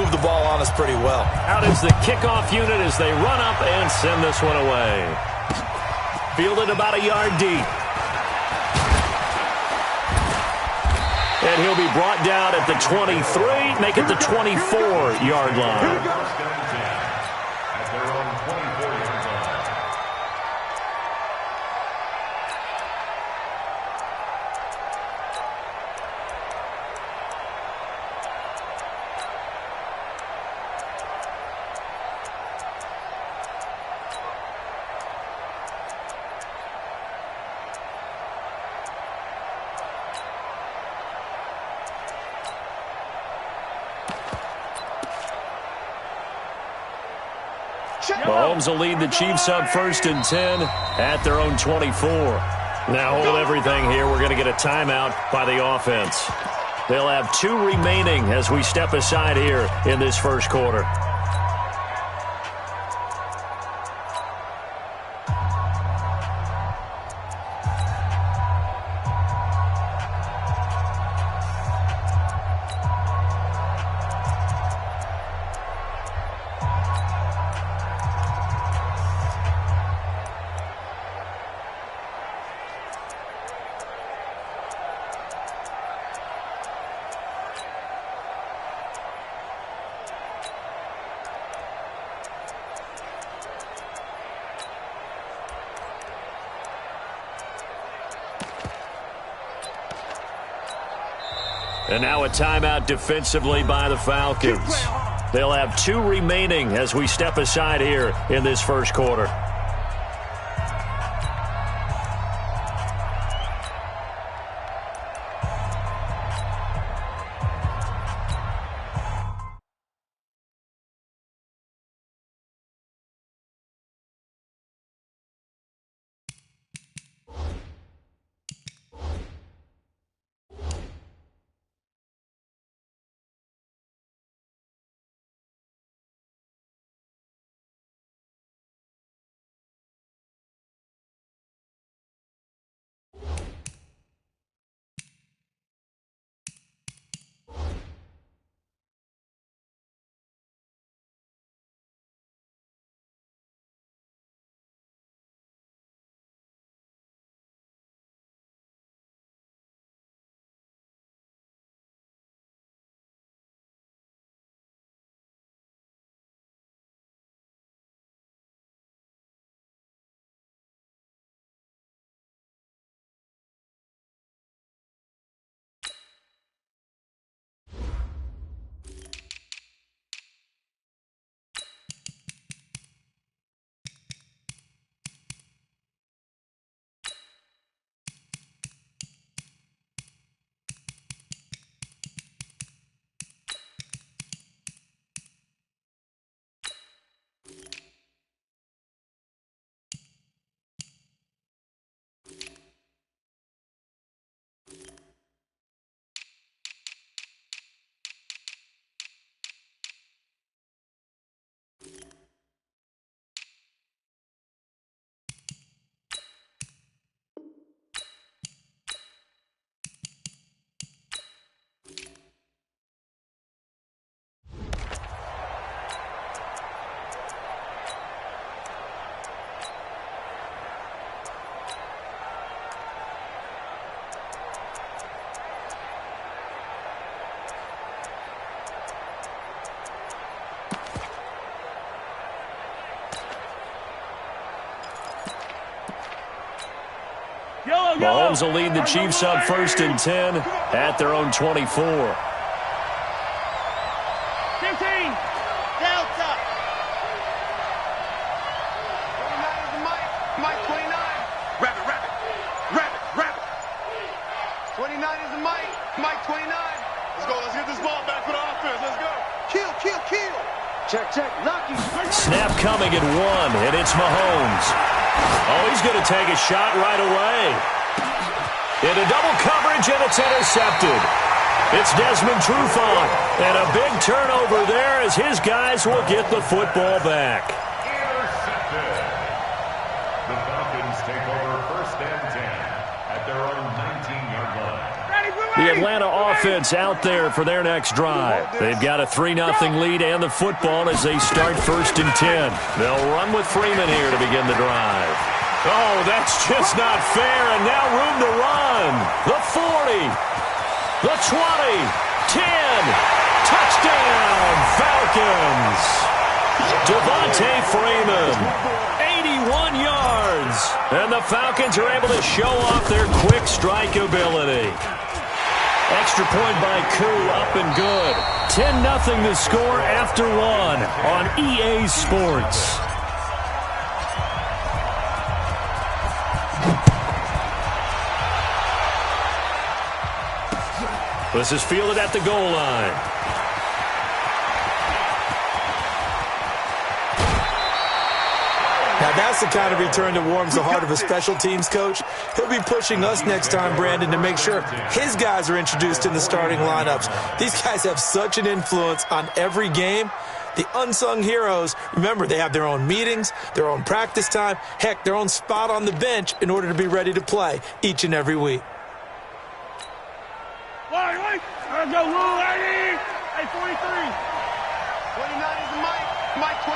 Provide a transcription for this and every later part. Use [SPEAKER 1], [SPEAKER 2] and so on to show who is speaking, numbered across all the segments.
[SPEAKER 1] moved the ball on us pretty well.
[SPEAKER 2] Out is the kickoff unit as they run up and send this one away. Fielded about a yard deep. And he'll be brought down at the 23, make it the 24-yard line. Mahomes will lead the Chiefs up 1st and 10 at their own 24. Now hold everything here. We're going to get a timeout by the offense. They'll have 2 remaining as we step aside here in this first quarter. And now a timeout defensively by the Falcons. They'll have 2 remaining as we step aside here in this first quarter. Mahomes will lead the Chiefs up 1st and 10 at their own 24.
[SPEAKER 3] 15. Delta. 29 is Mike 29. Rabbit. 29 is Mike 29. Let's go. Let's get this ball back for the offense. Let's go. Kill. Check. Lucky.
[SPEAKER 2] Snap coming at 1, and it's Mahomes. Oh, he's going to take a shot right away. Into double coverage, and it's intercepted. It's Desmond Trufant, and a big turnover there as his guys will get the football back.
[SPEAKER 4] Intercepted. The Falcons take over 1st and 10 at their own 19-yard line.
[SPEAKER 2] The Atlanta offense out there for their next drive. They've got a 3-0 lead and the football as they start 1st and 10. They'll run with Freeman here to begin the drive. Oh, that's just not fair, and now room to run. The 40, the 20, 10, touchdown, Falcons. Devontae Freeman, 81 yards, and the Falcons are able to show off their quick strike ability. Extra point by Koo, up and good. 10-0 the score after 1 on EA Sports. This is fielded at the goal line.
[SPEAKER 1] Now, that's the kind of return that warms the heart of a special teams coach. He'll be pushing us next time, Brandon, to make sure his guys are introduced in the starting lineups. These guys have such an influence on every game. The unsung heroes, remember, they have their own meetings, their own practice time, heck, their own spot on the bench in order to be ready to play each and every week.
[SPEAKER 3] Let's go, Lou, 80. Hey, 43. 29 is the Mike. Mike 20.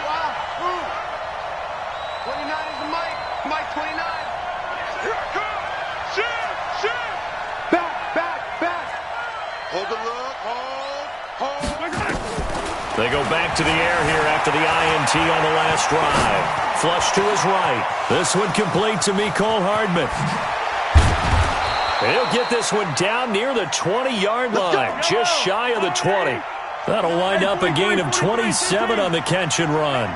[SPEAKER 3] Lou. 29 is the Mike. Mike 29. Here I come. Shit. Back. Hold the look. Hold.
[SPEAKER 2] They go back to the air here after the INT on the last drive. Flush to his right. This one complete to Mecole Hardman. He'll get this one down near the 20-yard line, just shy of the 20. That'll wind up a gain of 27 on the catch and run.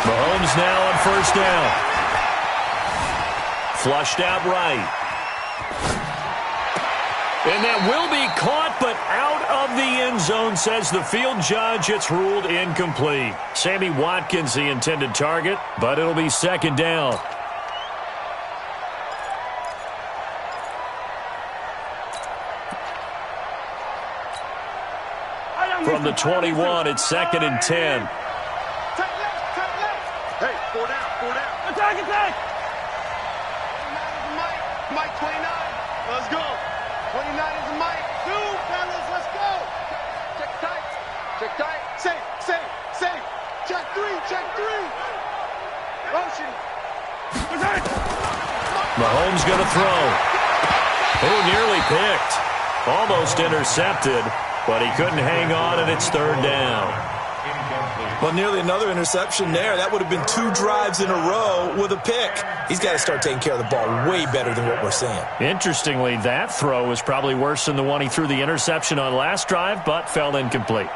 [SPEAKER 2] Mahomes now on 1st down. Flushed out right. And that will be caught, but out of the end zone, says the field judge. It's ruled incomplete. Sammy Watkins, the intended target, but it'll be 2nd down. From the 21, it's 2nd and 10.
[SPEAKER 3] Hey, 4 down. Attack. Mike 29. Let's go. 29 is the Mike. 2, fellas, let's go. Check tight. Safe. Check 3. Motion.
[SPEAKER 2] Mahomes going to throw. Oh, nearly picked. Almost intercepted, but he couldn't hang on, and it's 3rd down.
[SPEAKER 1] Well, nearly another interception there. That would have been 2 drives in a row with a pick. He's got to start taking care of the ball way better than what we're seeing.
[SPEAKER 2] Interestingly, that throw was probably worse than the one he threw the interception on last drive, but fell incomplete.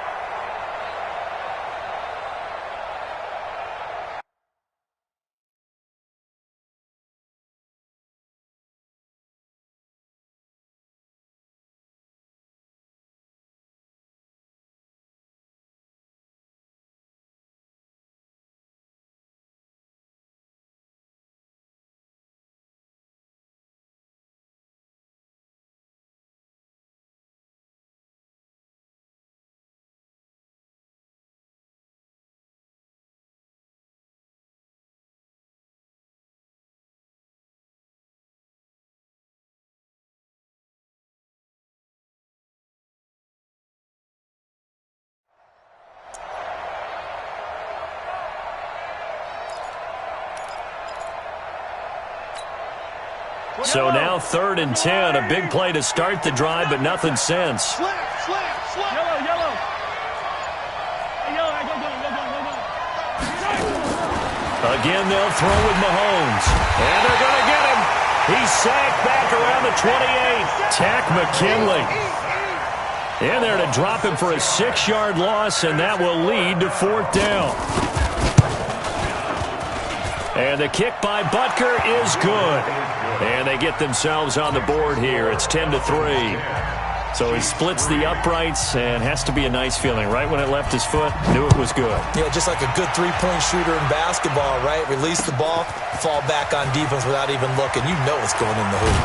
[SPEAKER 2] So now 3rd and 10, a big play to start the drive, but nothing since.
[SPEAKER 3] Slam. Yellow. Hey, go.
[SPEAKER 2] Again, they'll throw with Mahomes. And they're going to get him. He's sacked back around the 28. Tack McKinley. In there to drop him for a 6-yard loss, and that will lead to 4th down. And the kick by Butker is good. And they get themselves on the board here. It's 10-3. So he splits the uprights, and has to be a nice feeling. Right when it left his foot, knew it was good.
[SPEAKER 1] Yeah, just like a good 3-point shooter in basketball, right? Release the ball, fall back on defense without even looking. You know it's going in the hoop.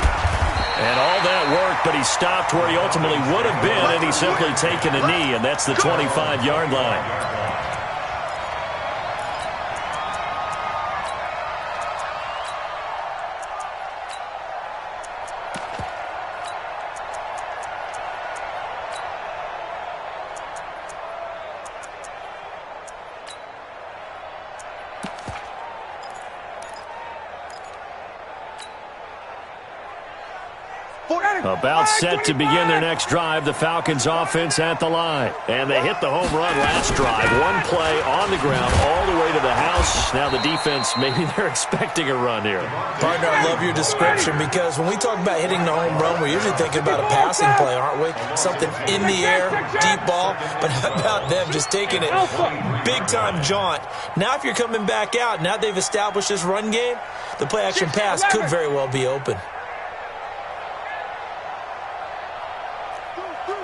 [SPEAKER 2] And all that worked, but he stopped where he ultimately would have been, and he's simply taken a knee, and that's the 25-yard line. About set to begin their next drive, the Falcons offense at the line. And they hit the home run last drive. One play on the ground all the way to the house. Now the defense, maybe they're expecting a run here.
[SPEAKER 1] Partner, I love your description because when we talk about hitting the home run, we're usually thinking about a passing play, aren't we? Something in the air, deep ball. But how about them just taking it big-time jaunt? Now if you're coming back out, now they've established this run game, the play-action pass could very well be open.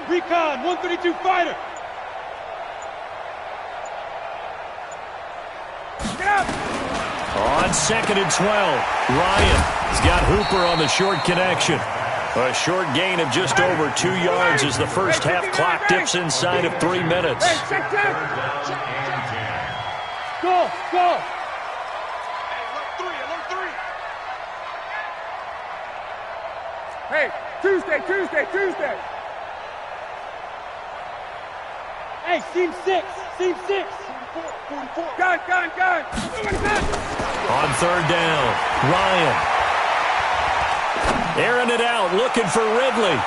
[SPEAKER 3] Recon, 132 fighter. Get up.
[SPEAKER 2] On 2nd and 12, Ryan has got Hooper on the short connection. A short gain of just over 2 yards as the first half clock dips inside of 3 minutes.
[SPEAKER 3] Hey, check. Go. Hey, Tuesday. Hey, seam 6. 44. Gun.
[SPEAKER 2] On 3rd down, Ryan. Airing it out, looking for Ridley.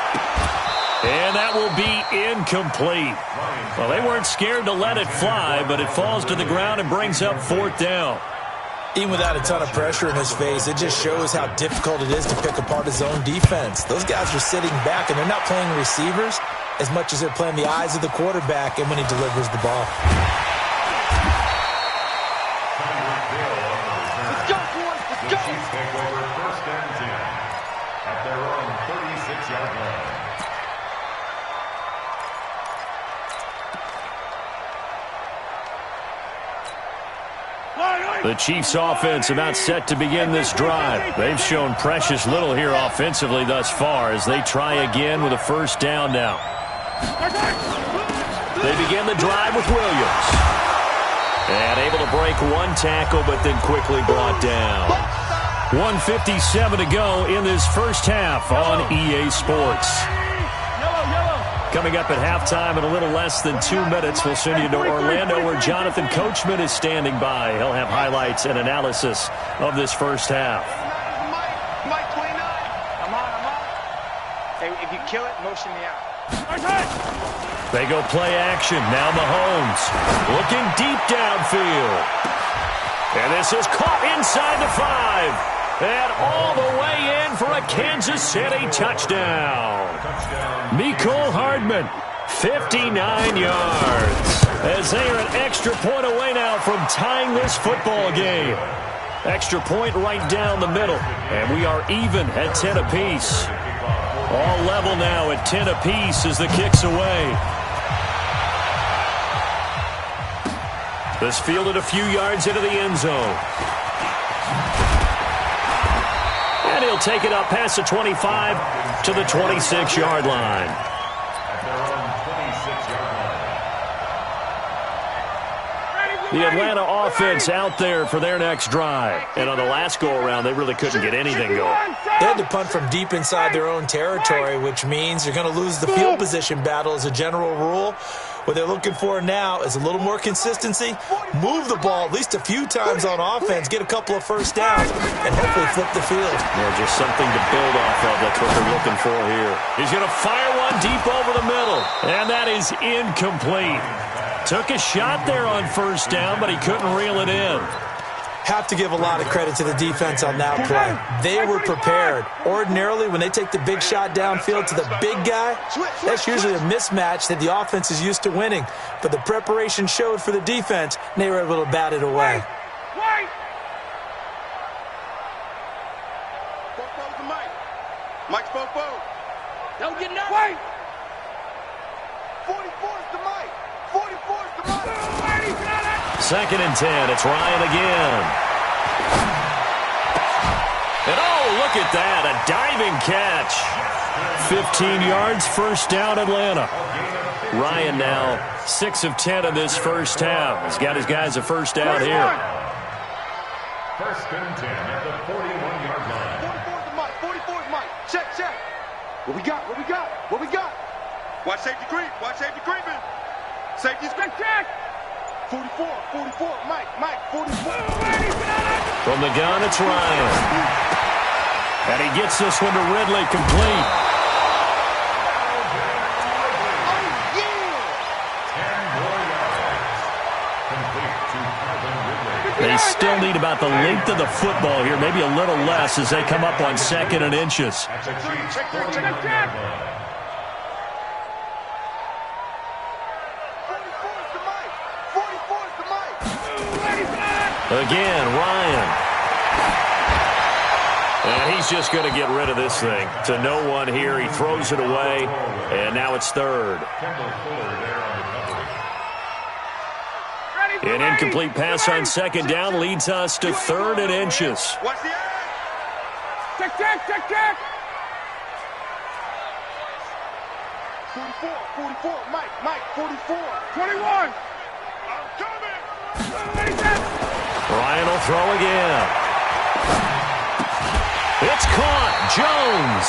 [SPEAKER 2] And that will be incomplete. Well, they weren't scared to let it fly, but it falls to the ground and brings up 4th down.
[SPEAKER 1] Even without a ton of pressure in his face, it just shows how difficult it is to pick apart his own defense. Those guys are sitting back, and they're not playing receivers as much as they're playing the eyes of the quarterback and when he delivers the ball.
[SPEAKER 3] Let's go, boys. Let's go.
[SPEAKER 4] Chiefs take over 1st and 10 at their own 36-yard line.
[SPEAKER 2] The Chiefs offense about set to begin this drive. They've shown precious little here offensively thus far as they try again with a 1st down now. They begin the drive with Williams. And able to break one tackle, but then quickly brought down. 1:57 to go in this first half on EA Sports. Coming up at halftime in a little less than 2 minutes, we'll send you to Orlando where Jonathan Coachman is standing by. He'll have highlights and analysis of this first half.
[SPEAKER 3] Mike 29. I'm on. Hey, if you kill it, motion me out.
[SPEAKER 2] They go play action. Now Mahomes looking deep downfield. And this is caught inside the 5. And all the way in for a Kansas City touchdown. Mecole Hardman, 59 yards. As they are an extra point away now from tying this football game. Extra point right down the middle. And we are even at 10 apiece. All level now at 10 apiece as the kick's away. This fielded a few yards into the end zone. And he'll take it up past the 25 to the 26-yard line. The Atlanta offense out there for their next drive. And on the last go-around, they really couldn't get anything going.
[SPEAKER 1] They had to punt from deep inside their own territory, which means you're going to lose the field position battle as a general rule. What they're looking for now is a little more consistency, move the ball at least a few times on offense, get a couple of first downs, and hopefully flip the field.
[SPEAKER 2] Yeah, just something to build off of. That's what they're looking for here. He's going to fire one deep over the middle, and that is incomplete. Took a shot there on 1st down, but he couldn't reel it in.
[SPEAKER 1] Have to give a lot of credit to the defense on that play. They were prepared. Ordinarily, when they take the big shot downfield to the big guy, that's usually a mismatch that the offense is used to winning. But the preparation showed for the defense, and they were able to bat it away.
[SPEAKER 3] Bofo's the Mike. Mike's Bofo. Don't get nervous. Wait. 44's the Mike. 44's the Mike.
[SPEAKER 2] 2nd and 10. It's Ryan again. And oh, look at that. A diving catch. 15 yards, 1st down, Atlanta. Ryan now 6 of 10 in this first half. He's got his guys a 1st down here.
[SPEAKER 4] 1st and 10 at the 41-yard line.
[SPEAKER 3] 44's the Mike. 44's Mike. Check. What we got? Watch safety creep. Safety's check. 44, Mike, 44.
[SPEAKER 2] From the gun, it's Ryan. And he gets this one to Ridley, complete. They still need about the length of the football here, maybe a little less as they come up on 2nd and inches. Again, Ryan. And he's just going to get rid of this thing. To no one here. He throws it away, and now it's 3rd. An incomplete pass on 2nd down leads us to 3rd and inches.
[SPEAKER 3] Watch the check, check, check, check. 44, Mike, 44. 21. I'm coming.
[SPEAKER 2] Ryan will throw again. It's caught. Jones.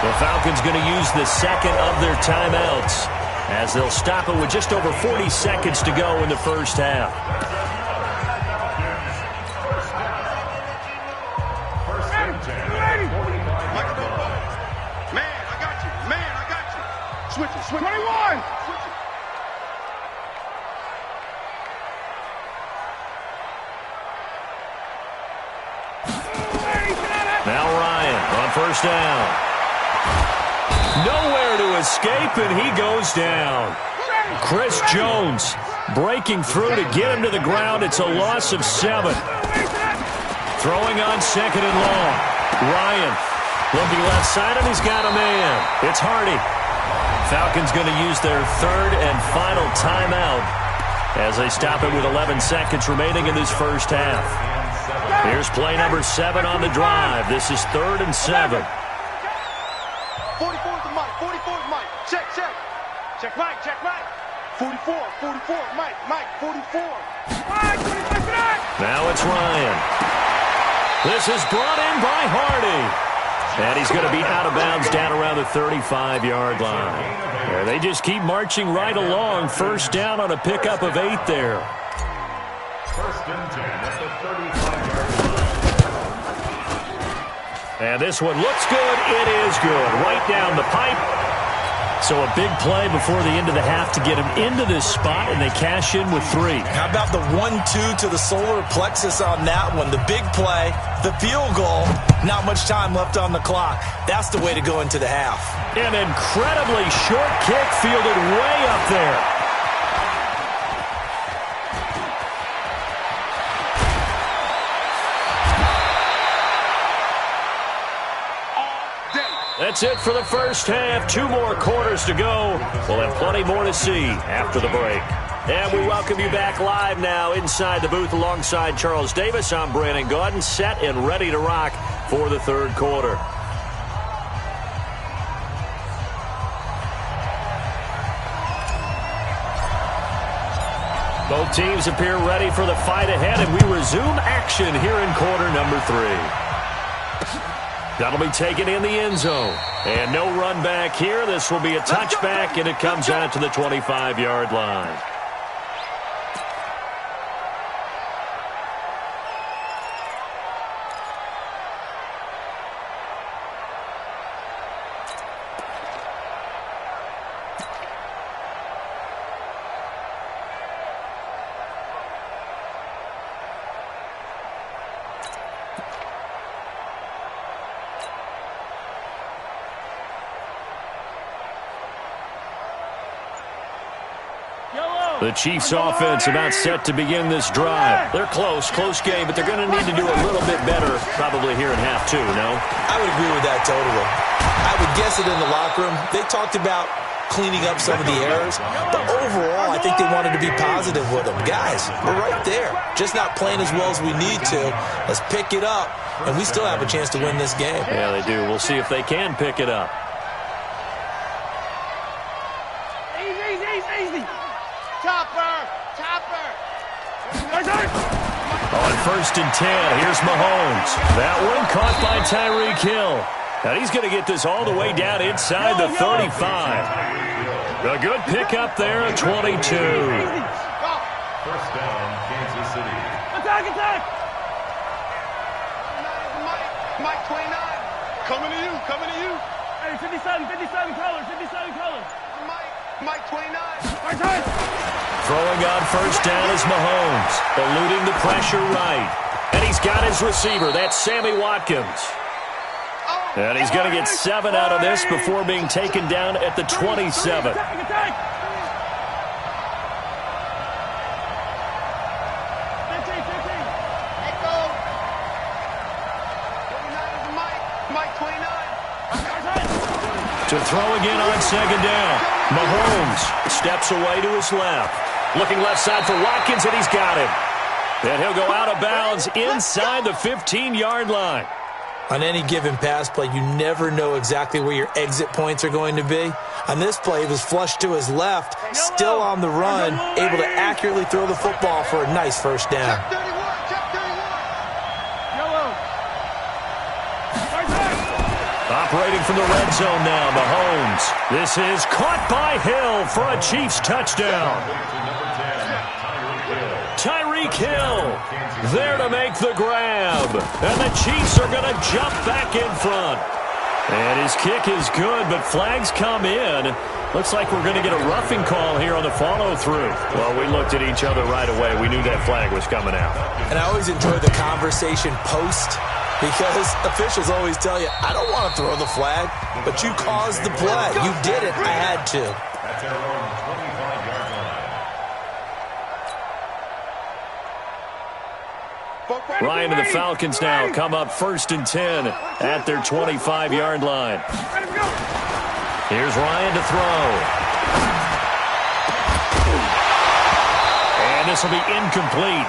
[SPEAKER 2] The Falcons going to use the 2nd of their timeouts as they'll stop it with just over 40 seconds to go in the first half.
[SPEAKER 3] Man, I got you. Switch it. 21.
[SPEAKER 2] Now Ryan on 1st down. Nowhere to escape, and he goes down. Chris Jones breaking through to get him to the ground. It's a loss of 7. Throwing on 2nd and long. Ryan looking left side, and he's got a man. It's Hardy. Falcons going to use their 3rd and final timeout as they stop it with 11 seconds remaining in this first half. Here's play number 7 on the drive. This is 3rd and 7.
[SPEAKER 3] 44 to Mike. Check. Check Mike. 44, Mike, 44.
[SPEAKER 2] Now it's Ryan. This is brought in by Hardy. And he's going to be out of bounds down around the 35-yard line. And they just keep marching right along. 1st down on a pickup of 8 there.
[SPEAKER 4] 1st and 10 at the 35-yard line.
[SPEAKER 2] And this one looks good. It is good. Right down the pipe. So a big play before the end of the half to get him into this spot, and they cash in with 3.
[SPEAKER 1] How about the 1-2 to the solar plexus on that one? The big play, the field goal, not much time left on the clock. That's the way to go into the half.
[SPEAKER 2] An incredibly short kick fielded way up there. That's it for the first half. 2 more quarters to go. We'll have plenty more to see after the break. And we welcome you back live now inside the booth alongside Charles Davis. I'm Brandon Gaudin, set and ready to rock for the 3rd quarter. Both teams appear ready for the fight ahead, and we resume action here in quarter number 3. That'll be taken in the end zone. And no run back here. This will be a touchback, and it comes out to the 25-yard line. The Chiefs offense about set to begin this drive. They're close game, but they're going to need to do a little bit better probably here in half 2, no?
[SPEAKER 1] I would agree with that totally. I would guess it in the locker room. They talked about cleaning up some of the errors, but overall I think they wanted to be positive with them. Guys, we're right there. Just not playing as well as we need to. Let's pick it up, and we still have a chance to win this game.
[SPEAKER 2] Yeah, they do. We'll see if they can pick it up.
[SPEAKER 3] Easy. Chopper.
[SPEAKER 2] On 1st and 10, here's Mahomes. That one caught by Tyreek Hill. And he's going to get this all the way down inside the 35. A good pickup there at 22.
[SPEAKER 4] 1st down, Kansas City.
[SPEAKER 3] Attack! Mike 29. Coming to you, coming to you.
[SPEAKER 5] Hey, 57 colors, 57 colors.
[SPEAKER 3] Mike 29.
[SPEAKER 2] Throwing on first down is Mahomes, eluding the pressure right. And he's got his receiver. That's Sammy Watkins. And he's going to get 7 out of this before being taken down at the 27. To throw again on second down. Mahomes steps away to his left. Looking left side for Watkins, and he's got him. And he'll go out of bounds inside the 15-yard line.
[SPEAKER 1] On any given pass play, you never know exactly where your exit points are going to be. On this play, he was flushed to his left, still on the run, able to accurately throw the football for a nice first down.
[SPEAKER 2] Operating from the red zone now, Mahomes. This is caught by Hill for a Chiefs touchdown. Tyreek Hill there to make the grab. And the Chiefs are going to jump back in front. And his kick is good, but flags come in. Looks like we're going to get a roughing call here on the follow-through. Well, we looked at each other right away. We knew that flag was coming out.
[SPEAKER 1] And I always enjoy the conversation post, because officials always tell you, I don't want to throw the flag, but you caused the play. You did it. I had to.
[SPEAKER 4] That's their own 25-yard line.
[SPEAKER 2] Ryan and the Falcons now come up 1st and 10 at their 25-yard line. Here's Ryan to throw. And this will be incomplete.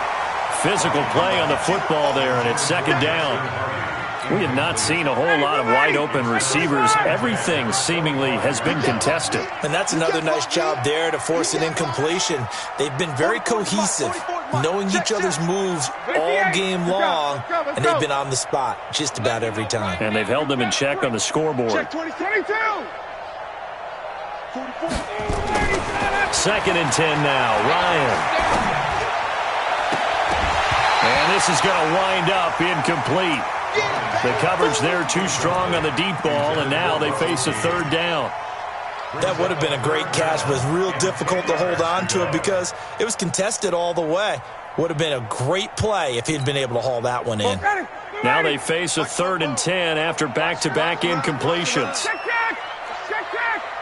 [SPEAKER 2] Physical play on the football there, and it's second down. We have not seen a whole lot of wide-open receivers. Everything seemingly has been contested.
[SPEAKER 1] And that's another nice job there to force an incompletion. They've been very cohesive, knowing each other's moves all game long, and they've been on the spot just about every time.
[SPEAKER 2] And they've held them in check on the scoreboard.
[SPEAKER 3] 22.
[SPEAKER 2] 2nd and 10 now, Ryan. And this is going to wind up incomplete. The coverage there too strong on the deep ball, and now they face a 3rd down.
[SPEAKER 1] That would have been a great catch, but it was real difficult to hold on to it because it was contested all the way. Would have been a great play if he'd been able to haul that one in.
[SPEAKER 2] Now they face a 3rd and 10 after back-to-back incompletions.
[SPEAKER 5] Check.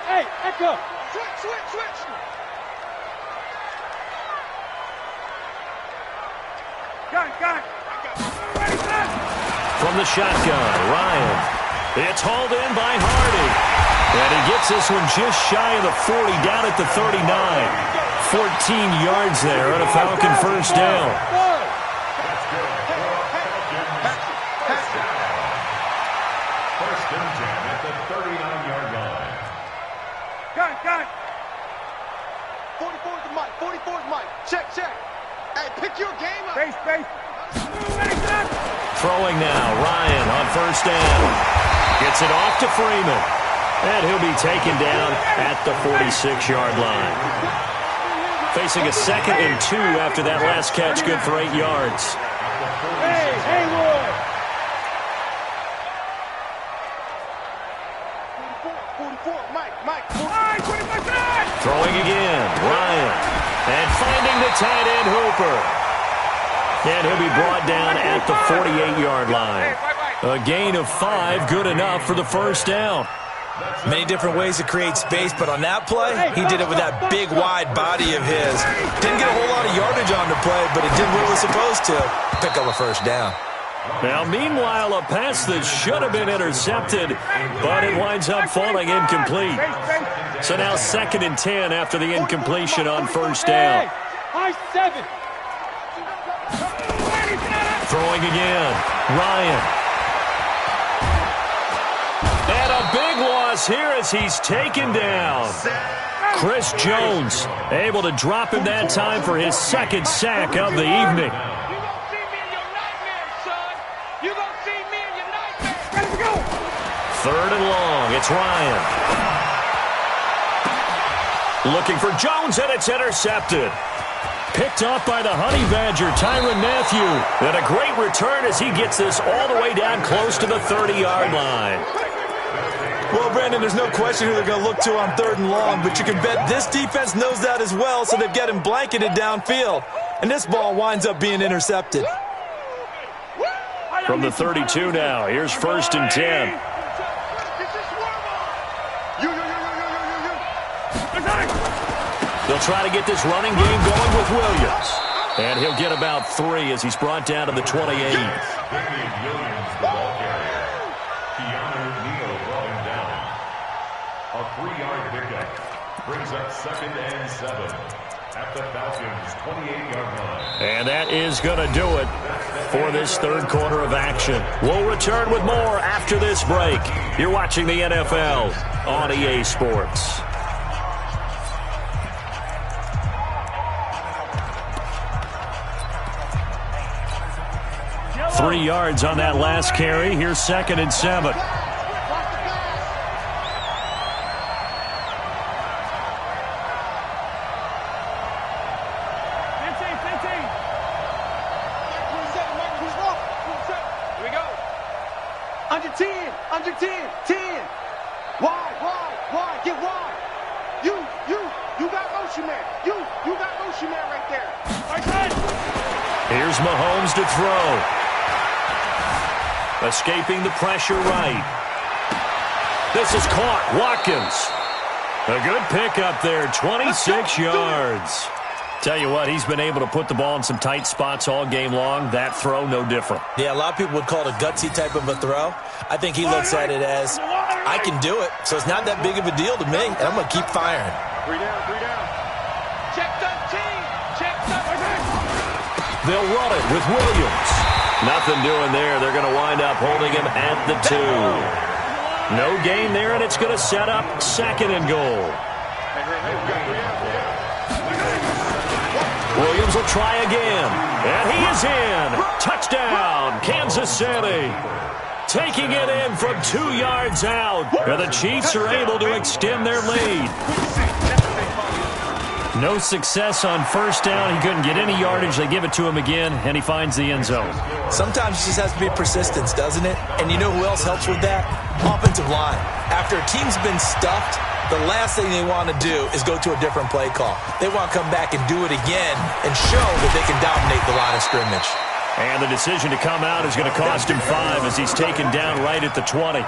[SPEAKER 5] Hey, echo.
[SPEAKER 3] Switch.
[SPEAKER 5] Got it.
[SPEAKER 2] From the shotgun, Ryan. It's hauled in by Hardy. And he gets this one just shy of the 40, down at the 39. 14 yards there on a Falcon first down.
[SPEAKER 4] First and 10 at the 39-yard line.
[SPEAKER 5] Got it.
[SPEAKER 3] 44's Mike. Check. Hey, pick your game up.
[SPEAKER 5] Base.
[SPEAKER 2] Throwing now, Ryan on first down. Gets it off to Freeman. And he'll be taken down at the 46-yard line. Facing a 2nd and 2 after that last catch, good for 8 yards.
[SPEAKER 5] Hey, Haywood.
[SPEAKER 3] 44, Mike.
[SPEAKER 2] Throwing again, Ryan. And finding the tight end, Hooper. And he'll be brought down at the 48-yard line. A gain of 5, good enough for the first down.
[SPEAKER 1] Many different ways to create space, but on that play, he did it with that big, wide body of his. Didn't get a whole lot of yardage on the play, but it did what it was supposed to. Pick up a first down.
[SPEAKER 2] Now, meanwhile, a pass that should have been intercepted, but it winds up falling incomplete. So now 2nd and 10 after the incompletion on first down.
[SPEAKER 5] High 7.
[SPEAKER 2] Throwing again, Ryan. And a big loss here as he's taken down. Chris Jones able to drop him that time for his 2nd sack of the evening.
[SPEAKER 3] You won't see me in your nightmares, son. You won't see me in your nightmares. Let's go.
[SPEAKER 2] 3rd and long, it's Ryan. Looking for Jones, and it's intercepted. Picked off by the Honey Badger, Tyrann Mathieu. And a great return as he gets this all the way down close to the 30-yard line.
[SPEAKER 1] Well, Brandon, there's no question who they're going to look to on 3rd and long, but you can bet this defense knows that as well, so they've got him blanketed downfield. And this ball winds up being intercepted.
[SPEAKER 2] From the 32 now, here's 1st and 10. They'll try to get this running game going with Williams. And he'll get about 3 as he's brought down to the 28.
[SPEAKER 4] Williams, the ball carrier. Keanu Neal brought him down. A 3-yard pickup brings up 2nd and 7 at the Falcons' 28-yard line.
[SPEAKER 2] And that is going to do it for this 3rd quarter of action. We'll return with more after this break. You're watching the NFL on EA Sports. 3 yards on that last carry. Here's 2nd and 7.
[SPEAKER 3] Under 10, under 10, 10. Wide, get wide. You got motion man. You got motion man right there.
[SPEAKER 2] Here's Mahomes to throw. Escaping the pressure right. This is caught. Watkins. A good pickup there. 26 yards. Tell you what, he's been able to put the ball in some tight spots all game long. That throw, no different.
[SPEAKER 1] Yeah, a lot of people would call it a gutsy type of a throw. I think he looks at it as, I can do it, so it's not that big of a deal to me, and I'm going to keep firing.
[SPEAKER 3] 3 down. Check 13. Check 13.
[SPEAKER 2] They'll run it with Williams. Nothing doing there. They're going to wind up holding him at the 2. No gain there, and it's going to set up 2nd and goal. Williams will try again. And he is in. Touchdown, Kansas City. Taking it in from 2 yards out. And the Chiefs are able to extend their lead. No success on 1st down. He couldn't get any yardage. They give it to him again, and he finds the end zone.
[SPEAKER 1] Sometimes it just has to be persistence, doesn't it? And you know who else helps with that? Offensive line. After a team's been stuffed, the last thing they want to do is go to a different play call. They want to come back and do it again and show that they can dominate the line of scrimmage.
[SPEAKER 2] And the decision to come out is going to cost him 5 as he's taken down right at the 20.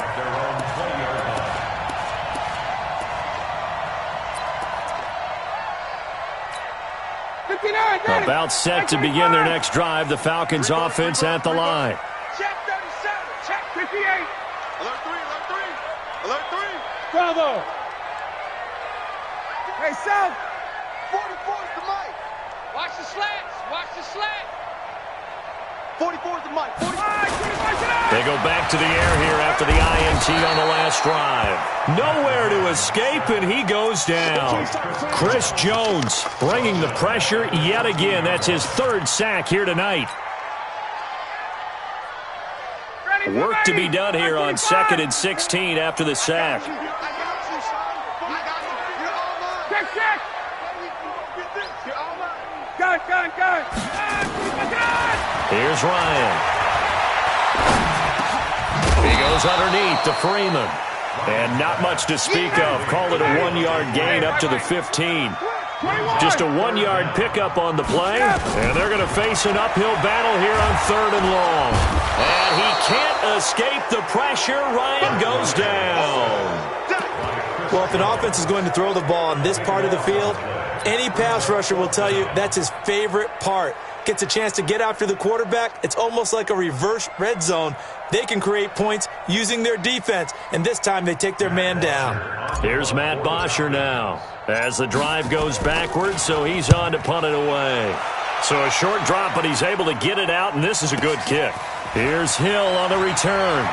[SPEAKER 2] About set to begin their next drive. The Falcons offense at the line.
[SPEAKER 3] Check 37. Check 58. Alert 3.
[SPEAKER 5] Bravo. Hey, South.
[SPEAKER 3] 44 is the mic. Watch the slats. 44 is the mic. 45.
[SPEAKER 2] They go back to the air here after the INT on the last drive. Nowhere to escape, and he goes down. Chris Jones bringing the pressure yet again. That's his 3rd sack here tonight. Work to be done here on 2nd and 16 after the sack.
[SPEAKER 5] Gun.
[SPEAKER 2] Here's Ryan. He goes underneath to Freeman. And not much to speak of. Call it a 1-yard gain up to the 15. Just a 1-yard pickup on the play. And they're going to face an uphill battle here on 3rd and long. And he can't escape the pressure. Ryan goes down.
[SPEAKER 1] Well, if an offense is going to throw the ball on this part of the field, any pass rusher will tell you that's his favorite part. Gets a chance to get after the quarterback. It's almost like a reverse red zone. They can create points using their defense, and this time they take their man down.
[SPEAKER 2] Here's Matt Bosher now as the drive goes backwards, so he's on to punt it away. So a short drop, but he's able to get it out, and this is a good kick. Here's Hill on the return.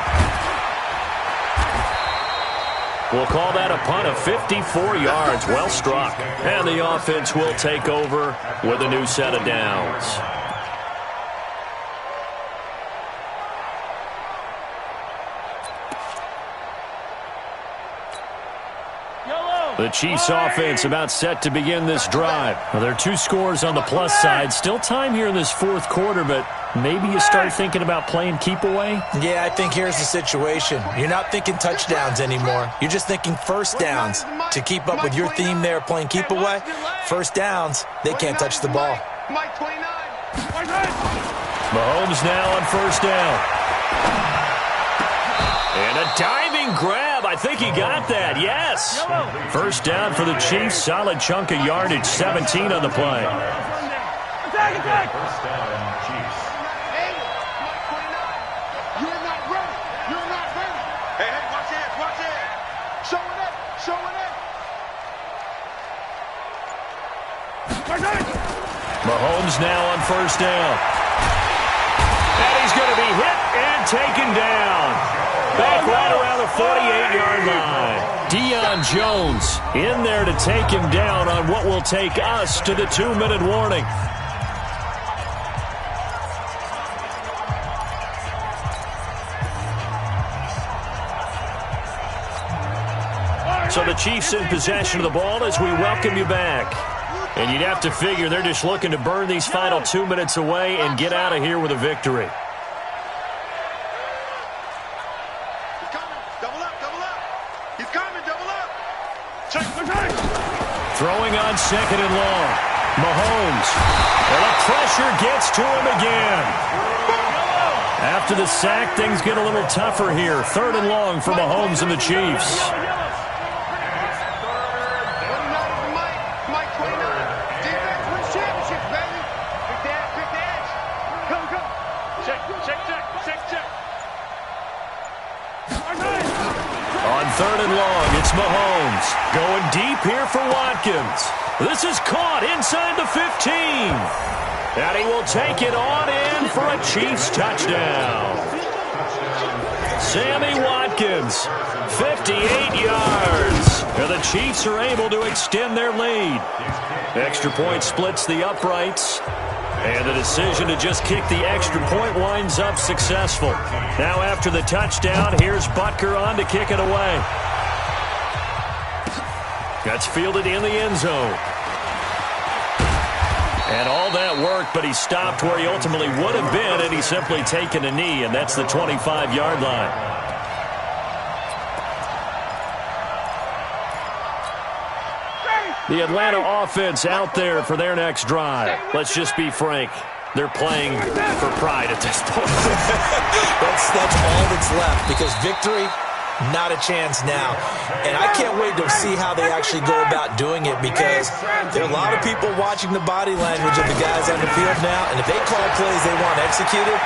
[SPEAKER 2] We'll call that a punt of 54 yards. Well struck. And the offense will take over with a new set of downs.
[SPEAKER 5] Yellow.
[SPEAKER 2] The Chiefs offense about set to begin this drive. Well, there are 2 scores on the plus side. Still time here in this 4th quarter, but maybe you start thinking about playing keep away?
[SPEAKER 1] Yeah, I think here's the situation. You're not thinking touchdowns anymore. You're just thinking first downs. To keep up with your theme there, playing keep away, first downs, they can't touch the ball.
[SPEAKER 2] Mahomes now on first down. And a diving grab. I think he got that. Yes. First down for the Chiefs. Solid chunk of yardage. 17 on the play.
[SPEAKER 3] Attack.
[SPEAKER 4] First down, Chiefs.
[SPEAKER 3] You're not ready. You're not ready. Hey, watch it. Watch it. Show it up. Show it up.
[SPEAKER 2] Mahomes now on first down. And he's going to be hit and taken down. Back right around the 48-yard line. Deion Jones in there to take him down on what will take us to the 2-minute warning. So the Chiefs in possession of the ball as we welcome you back. And you'd have to figure they're just looking to burn these final 2 minutes away and get out of here with a victory. Throwing on second and long. Mahomes. And the pressure gets to him again. After the sack, things get a little tougher here. 3rd and long for Mahomes and the Chiefs. On 3rd and long, it's Mahomes. Going deep here for Watkins. This is caught inside the 15. And he will take it on in for a Chiefs touchdown. Sammy Watkins, 58 yards. And the Chiefs are able to extend their lead. Extra point splits the uprights. And the decision to just kick the extra point winds up successful. Now after the touchdown, here's Butker on to kick it away. That's fielded in the end zone. And all that work, but he stopped where he ultimately would have been, and he's simply taken a knee, and that's the 25-yard line. The Atlanta offense out there for their next drive. Let's just be frank. They're playing for pride at this point.
[SPEAKER 1] That's all that's left, because victory, not a chance now. And I can't wait to see how they actually go about doing it, because there are a lot of people watching the body language of the guys on the field now, and if they call plays they want executed,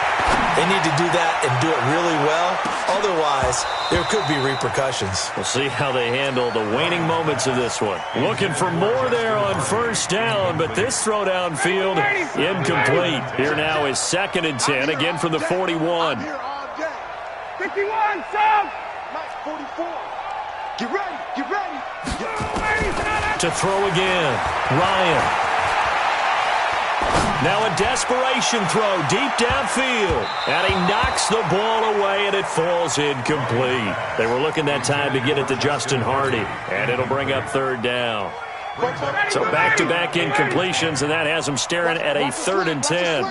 [SPEAKER 1] they need to do that and do it really well. Otherwise, there could be repercussions.
[SPEAKER 2] We'll see how they handle the waning moments of this one. Looking for more there on first down, but this throw downfield incomplete. Here now is 2nd and 10, again from the 41.
[SPEAKER 3] 51, Sam! 44. Get ready, get ready.
[SPEAKER 2] To throw again, Ryan. Now a desperation throw deep downfield. And he knocks the ball away, and it falls incomplete. They were looking that time to get it to Justin Hardy, and it'll bring up 3rd down. So back-to-back incompletions, and that has them staring at a 3rd and 10.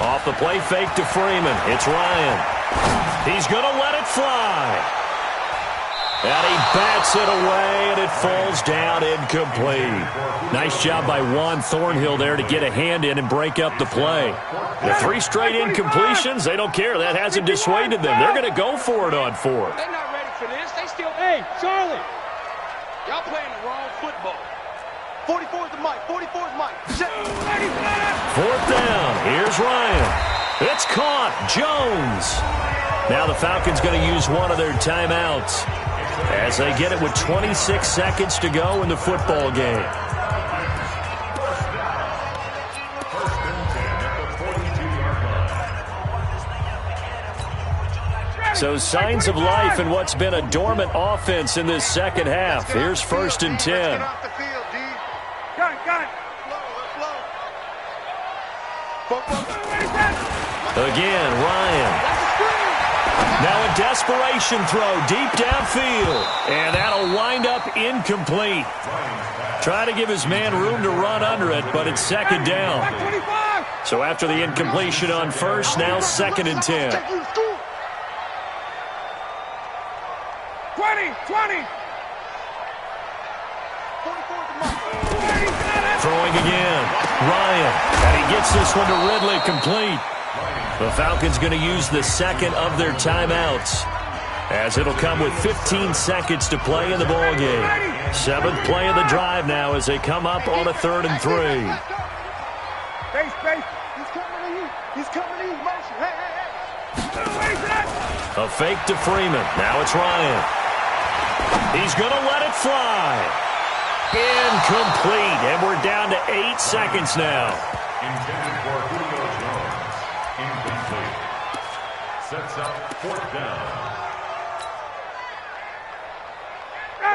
[SPEAKER 2] Off the play fake to Freeman. It's Ryan. He's going to let it fly. And he bats it away, and it falls down incomplete. Nice job by Juan Thornhill there to get a hand in and break up the play. The 3 straight incompletions, they don't care. That hasn't dissuaded them. They're going to go for it on 4th.
[SPEAKER 5] They're not ready for this. They still, hey, Charlie. Y'all playing the wrong football.
[SPEAKER 3] 44 is the mic. 44 is Mike.
[SPEAKER 2] 4th down. Here's Ryan. It's caught. Jones. Now the Falcons going to use one of their timeouts as they get it with 26 seconds to go in the football game. So signs of life in what's been a dormant offense in this second half. Here's 1st and 10.
[SPEAKER 3] Got it.
[SPEAKER 2] Again, Ryan. Now a desperation throw deep downfield. And that'll wind up incomplete. Try to give his man room to run under it, but it's second down. So after the incompletion on first, now 2nd and 10.
[SPEAKER 5] 20.
[SPEAKER 2] Throwing again. Ryan. And he gets this one to Ridley complete. The Falcons going to use the second of their timeouts, as it'll come with 15 seconds to play in the ballgame. 7th play of the drive now as they come up on a 3rd and 3.
[SPEAKER 5] Base. He's coming to you. Motion. Hey.
[SPEAKER 2] A fake to Freeman. Now it's Ryan. He's going to let it fly. Incomplete. And we're down to 8 seconds now.
[SPEAKER 4] Intended for Julio Jones. Incomplete. Sets up 4th down.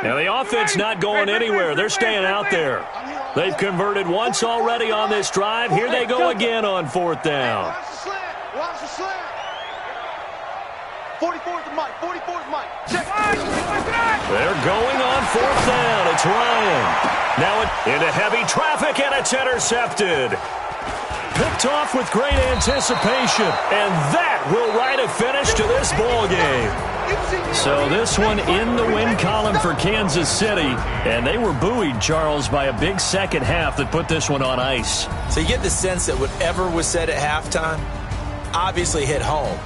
[SPEAKER 2] Now the offense not going anywhere. They're staying out there. They've converted once already on this drive. Here they go again on 4th down.
[SPEAKER 3] Watch the slant. 44's the mic. 44's mic. Check.
[SPEAKER 2] They're going on 4th down. It's Ryan. Now into heavy traffic, and it's intercepted. Picked off with great anticipation, and that will write a finish to this ball game. So this one in the win column for Kansas City, and they were buoyed, Charles, by a big second half that put this one on ice.
[SPEAKER 1] So you get the sense that whatever was said at halftime obviously hit home.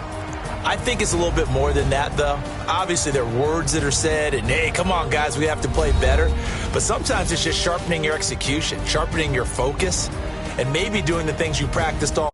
[SPEAKER 1] I think it's a little bit more than that, though. Obviously, there are words that are said, and, hey, come on, guys, we have to play better. But sometimes it's just sharpening your execution, sharpening your focus, and maybe doing the things you practiced all